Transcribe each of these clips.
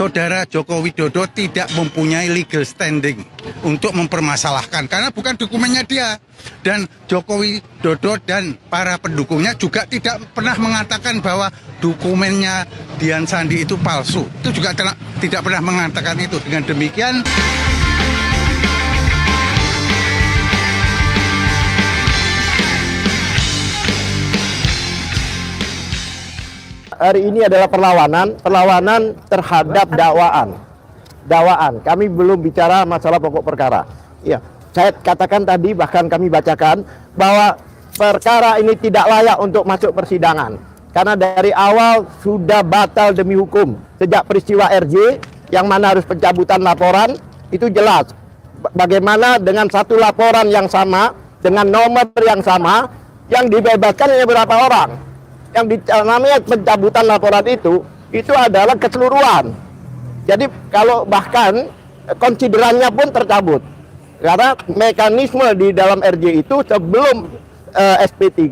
Saudara Joko Widodo tidak mempunyai legal standing untuk mempermasalahkan karena bukan dokumennya dia. Dan Joko Widodo dan para pendukungnya juga tidak pernah mengatakan bahwa dokumennya Dian Sandi itu palsu. Itu juga tidak pernah mengatakan itu. Dengan demikian hari ini adalah perlawanan terhadap dakwaan. Kami belum bicara masalah pokok perkara. Ya, saya katakan tadi, bahkan kami bacakan bahwa perkara ini tidak layak untuk masuk persidangan karena dari awal sudah batal demi hukum. Sejak peristiwa RJ yang mana harus pencabutan laporan, itu jelas bagaimana dengan satu laporan yang sama dengan nomor yang sama yang dibebaskan hanya beberapa orang. Yang namanya pencabutan laporan itu adalah keseluruhan. Jadi kalau bahkan konsiderannya pun tercabut. Karena mekanisme di dalam RJ itu sebelum SP3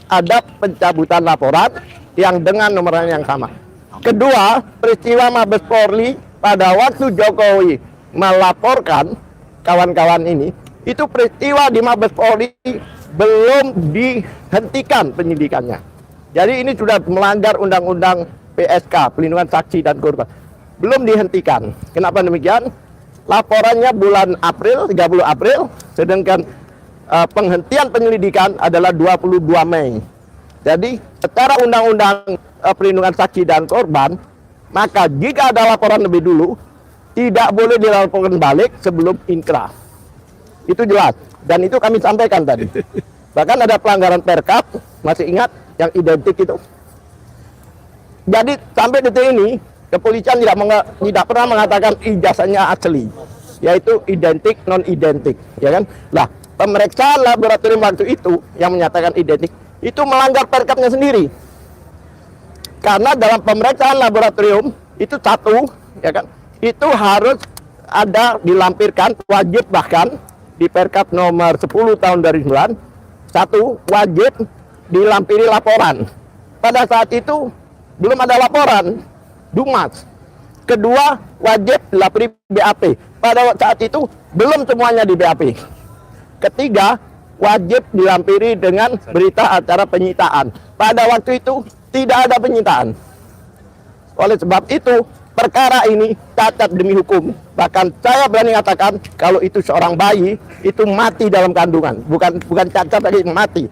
ada pencabutan laporan yang dengan nomor yang sama. Kedua, peristiwa Mabes Polri pada waktu Jokowi melaporkan kawan-kawan ini, itu peristiwa di Mabes Polri belum dihentikan penyidikannya. Jadi ini sudah melanggar undang-undang PSK, pelindungan saksi dan korban. Belum dihentikan. Kenapa demikian? Laporannya bulan April, 30 April, sedangkan penghentian penyelidikan adalah 22 Mei. Jadi secara undang-undang pelindungan saksi dan korban, maka jika ada laporan lebih dulu, tidak boleh dilaporkan balik sebelum inkrah. Itu jelas. Dan itu kami sampaikan tadi. Bahkan ada pelanggaran Perkap, masih ingat? Yang identik itu. Jadi sampai detik ini kepolisian tidak pernah mengatakan ijazahnya asli, yaitu identik non identik, ya kan? Lah, pemeriksaan laboratorium waktu itu yang menyatakan identik itu melanggar Perkapnya sendiri. Karena dalam pemeriksaan laboratorium itu satu, ya kan? Itu harus ada dilampirkan, wajib bahkan di Perkap nomor 10 tahun 2009, satu wajib dilampiri laporan. Pada saat itu belum ada laporan, Dumas. Kedua, wajib dilampiri BAP. Pada saat itu belum semuanya di BAP. Ketiga, wajib dilampiri dengan berita acara penyitaan. Pada waktu itu tidak ada penyitaan. Oleh sebab itu, perkara ini cacat demi hukum. Bahkan saya berani katakan kalau itu seorang bayi itu mati dalam kandungan, bukan cacat lagi, mati.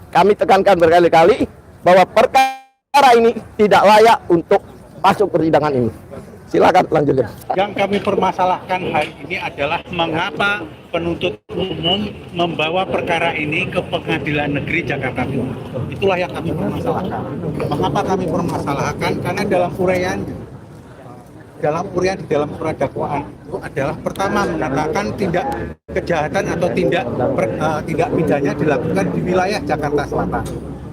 Kami tekankan berkali-kali bahwa perkara ini tidak layak untuk masuk persidangan ini. Silakan lanjutkan. Yang kami permasalahkan hari ini adalah mengapa penuntut umum membawa perkara ini ke Pengadilan Negeri Jakarta Timur. Itulah yang kami permasalahkan. Mengapa kami permasalahkan? Karena dalam uraian di dalam surat dakwaan itu adalah pertama menyatakan tindak kejahatan atau tindak pidana dilakukan di wilayah Jakarta Selatan.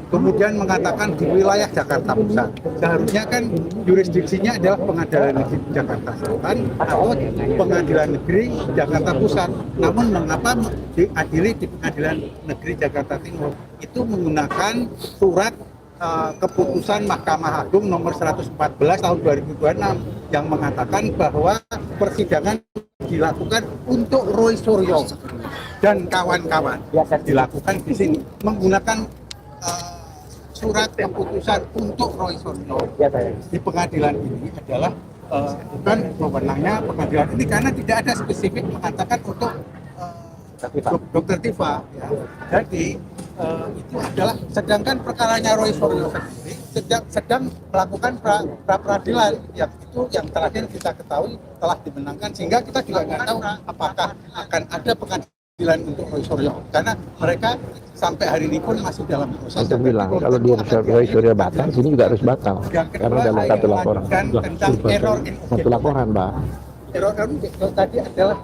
Kemudian mengatakan di wilayah Jakarta Pusat. Seharusnya kan jurisdiksinya adalah Pengadilan Negeri Jakarta Selatan atau Pengadilan Negeri Jakarta Pusat. Namun mengapa diadili di Pengadilan Negeri Jakarta Timur? Itu menggunakan surat keputusan Mahkamah Agung nomor 114 tahun 2026 yang mengatakan bahwa persidangan dilakukan untuk Roy Suryo dan kawan-kawan dilakukan di sini menggunakan surat keputusan untuk Roy Suryo di pengadilan ini adalah bukan wewenangnya pengadilan ini karena tidak ada spesifik mengatakan untuk Dr. Tifa. Ya. Jadi itu adalah sedangkan perkaranya Roy Suryo sendiri sedang melakukan pra peradilan yang itu yang terakhir kita ketahui telah dimenangkan sehingga kita juga nggak tahu apakah akan ada pengadilan untuk Roy Suryo karena mereka sampai hari ini pun masih dalam proses. Saya bilang kalau dia Roy Suryo batal, sini juga harus batal karena dalam satu laporan. Tentang error satu laporan, Mbak. Error tadi adalah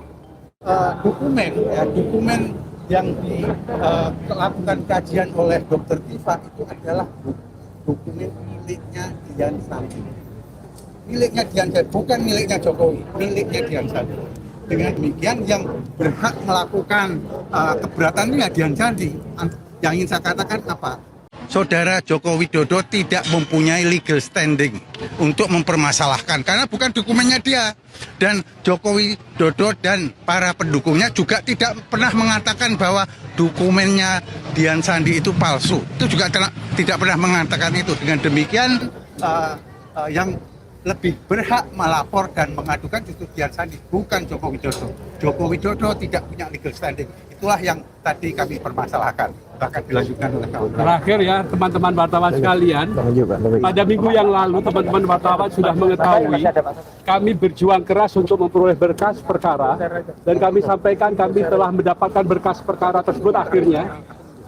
dokumen yang dilakukan kajian oleh Dr. Tifa itu adalah dokumen miliknya Dian Sandi. Miliknya Dian Sandi, bukan miliknya Jokowi, miliknya Dian Sandi. Dengan demikian yang berhak melakukan keberatan ini Dian Sandi. Yang ingin saya katakan apa? Saudara Joko Widodo tidak mempunyai legal standing untuk mempermasalahkan karena bukan dokumennya dia. Dan Jokowi Dodo dan para pendukungnya juga tidak pernah mengatakan bahwa dokumennya Dian Sandi itu palsu. Itu juga tidak pernah mengatakan itu. Dengan demikian yang lebih berhak melapor dan mengadukan justru Dian Sandi, bukan Joko Widodo. Joko Widodo tidak punya legal standing. Itulah yang tadi kami permasalahkan. Bahkan dilanjutkan oleh kawan-kawan. Terakhir ya, teman-teman wartawan sekalian, pada minggu yang lalu teman-teman wartawan sudah mengetahui kami berjuang keras untuk memperoleh berkas perkara, dan kami sampaikan kami telah mendapatkan berkas perkara tersebut akhirnya.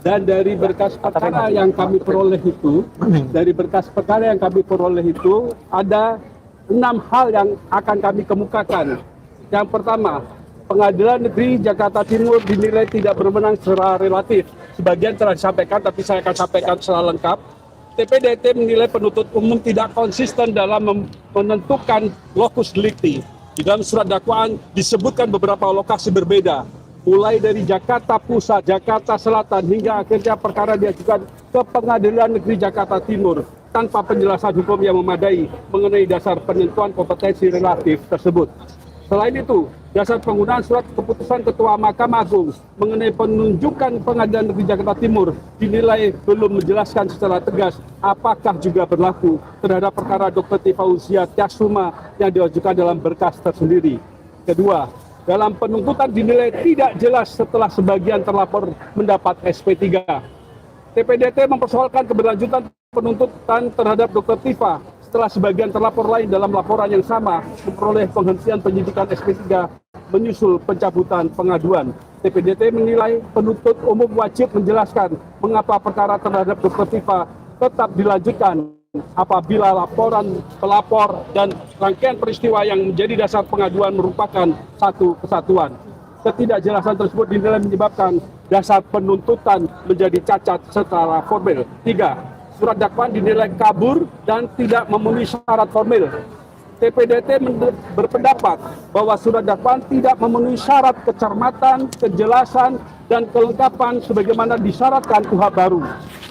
Dan dari berkas perkara yang kami peroleh itu, ada 6 hal yang akan kami kemukakan. Yang pertama, Pengadilan Negeri Jakarta Timur dinilai tidak berwenang secara relatif. Sebagian telah disampaikan, tapi saya akan sampaikan secara lengkap. TPDT menilai penuntut umum tidak konsisten dalam menentukan lokus delikti. Di dalam surat dakwaan disebutkan beberapa lokasi berbeda, mulai dari Jakarta Pusat, Jakarta Selatan, hingga akhirnya perkara diajukan ke Pengadilan Negeri Jakarta Timur tanpa penjelasan hukum yang memadai mengenai dasar penentuan kompetensi relatif tersebut. Selain itu, dasar penggunaan surat keputusan Ketua Mahkamah Agung mengenai penunjukan Pengadilan Negeri Jakarta Timur dinilai belum menjelaskan secara tegas apakah juga berlaku terhadap perkara Dr. Tifauziah Tyasuma yang diajukan dalam berkas tersendiri. Kedua, dalam penuntutan dinilai tidak jelas setelah sebagian terlapor mendapat SP3. TPDT mempersoalkan keberlanjutan penuntutan terhadap Dr. Tifa setelah sebagian terlapor lain dalam laporan yang sama memperoleh penghentian penyidikan SP3 menyusul pencabutan pengaduan. TPDT menilai penuntut umum wajib menjelaskan mengapa perkara terhadap Dr. Tifa tetap dilanjutkan apabila laporan pelapor dan rangkaian peristiwa yang menjadi dasar pengaduan merupakan satu kesatuan. Ketidakjelasan tersebut dinilai menyebabkan dasar penuntutan menjadi cacat secara formil. 3. Surat dakwaan dinilai kabur dan tidak memenuhi syarat formil. TPDT berpendapat bahwa surat dakwaan tidak memenuhi syarat kecermatan, kejelasan, dan kelengkapan sebagaimana disyaratkan KUHP baru.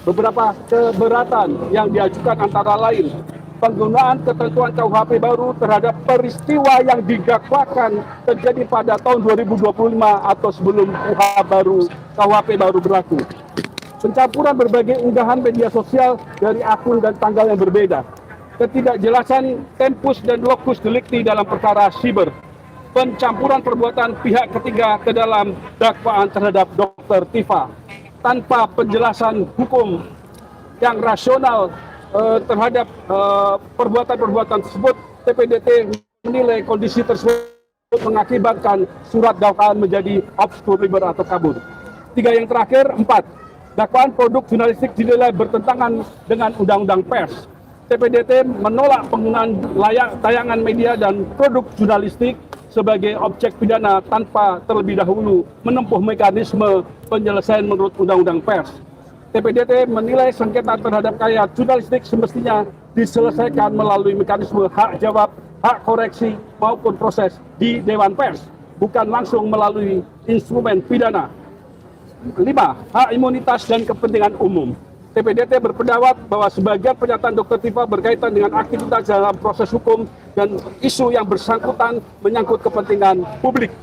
Beberapa keberatan yang diajukan antara lain penggunaan ketentuan KUHP baru terhadap peristiwa yang didakwakan terjadi pada tahun 2025 atau sebelum KUHP baru berlaku. Pencampuran berbagai unggahan media sosial dari akun dan tanggal yang berbeda. Ketidakjelasan tempus dan lokus delikti dalam perkara siber. Pencampuran perbuatan pihak ketiga ke dalam dakwaan terhadap Dr. Tifa tanpa penjelasan hukum yang rasional terhadap perbuatan-perbuatan tersebut. TPDT menilai kondisi tersebut mengakibatkan surat dakwaan menjadi obscur liber atau kabur. 3 yang terakhir, 4. Dakwaan produk jurnalistik dinilai bertentangan dengan Undang-Undang Pers. TPDT menolak penggunaan tayangan media dan produk jurnalistik sebagai objek pidana tanpa terlebih dahulu menempuh mekanisme penyelesaian menurut Undang-Undang Pers. TPDT menilai sengketa terhadap karya jurnalistik semestinya diselesaikan melalui mekanisme hak jawab, hak koreksi maupun proses di Dewan Pers, bukan langsung melalui instrumen pidana. 5. Hak imunitas dan kepentingan umum. TPDT berpendapat bahwa sebagian pernyataan Dr. Tifa berkaitan dengan aktivitas dalam proses hukum dan isu yang bersangkutan menyangkut kepentingan publik.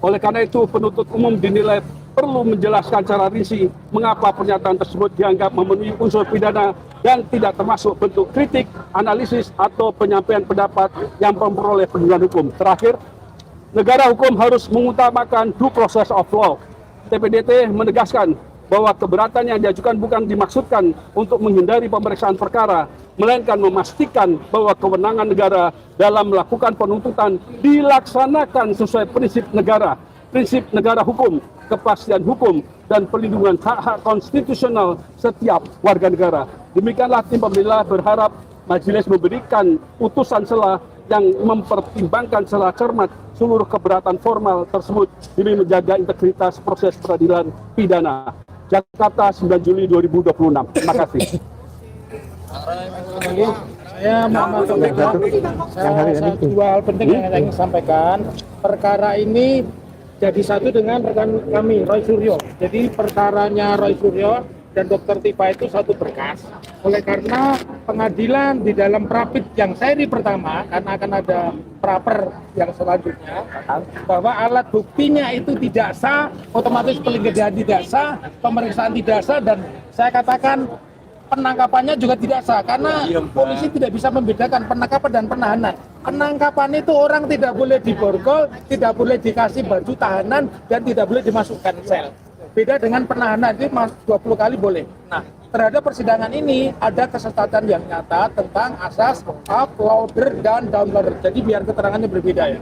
Oleh karena itu, penuntut umum dinilai perlu menjelaskan secara rinci mengapa pernyataan tersebut dianggap memenuhi unsur pidana dan tidak termasuk bentuk kritik, analisis, atau penyampaian pendapat yang memperoleh perlindungan hukum. Terakhir, negara hukum harus mengutamakan due process of law. TPDT menegaskan bahwa keberatan yang diajukan bukan dimaksudkan untuk menghindari pemeriksaan perkara, melainkan memastikan bahwa kewenangan negara dalam melakukan penuntutan dilaksanakan sesuai prinsip negara hukum, kepastian hukum, dan perlindungan hak-hak konstitusional setiap warga negara. Demikianlah tim pembela berharap majelis memberikan putusan sela yang mempertimbangkan secara cermat seluruh keberatan formal tersebut demi menjaga integritas proses peradilan pidana. Jakarta, 9 Juli 2026. Terima kasih. Saya mau sampaikan dua hal penting yang saya ingin sampaikan. Perkara ini jadi satu dengan rekan kami, Roy Suryo. Jadi perkaranya Roy Suryo dan Dr. Tifa itu satu berkas. Oleh karena pengadilan di dalam prapit yang seri pertama, karena akan ada praper yang selanjutnya, bahwa alat buktinya itu tidak sah, otomatis penggeledahan tidak sah, pemeriksaan tidak sah, dan saya katakan penangkapannya juga tidak sah karena polisi tidak bisa membedakan penangkapan dan penahanan. Penangkapan itu orang tidak boleh diborgol, tidak boleh dikasih baju tahanan, dan tidak boleh dimasukkan sel. Beda dengan penahanan, itu 20 kali boleh. Nah, terhadap persidangan ini ada kesesatan yang nyata tentang asas uploader dan downloader. Jadi biar keterangannya berbeda ya.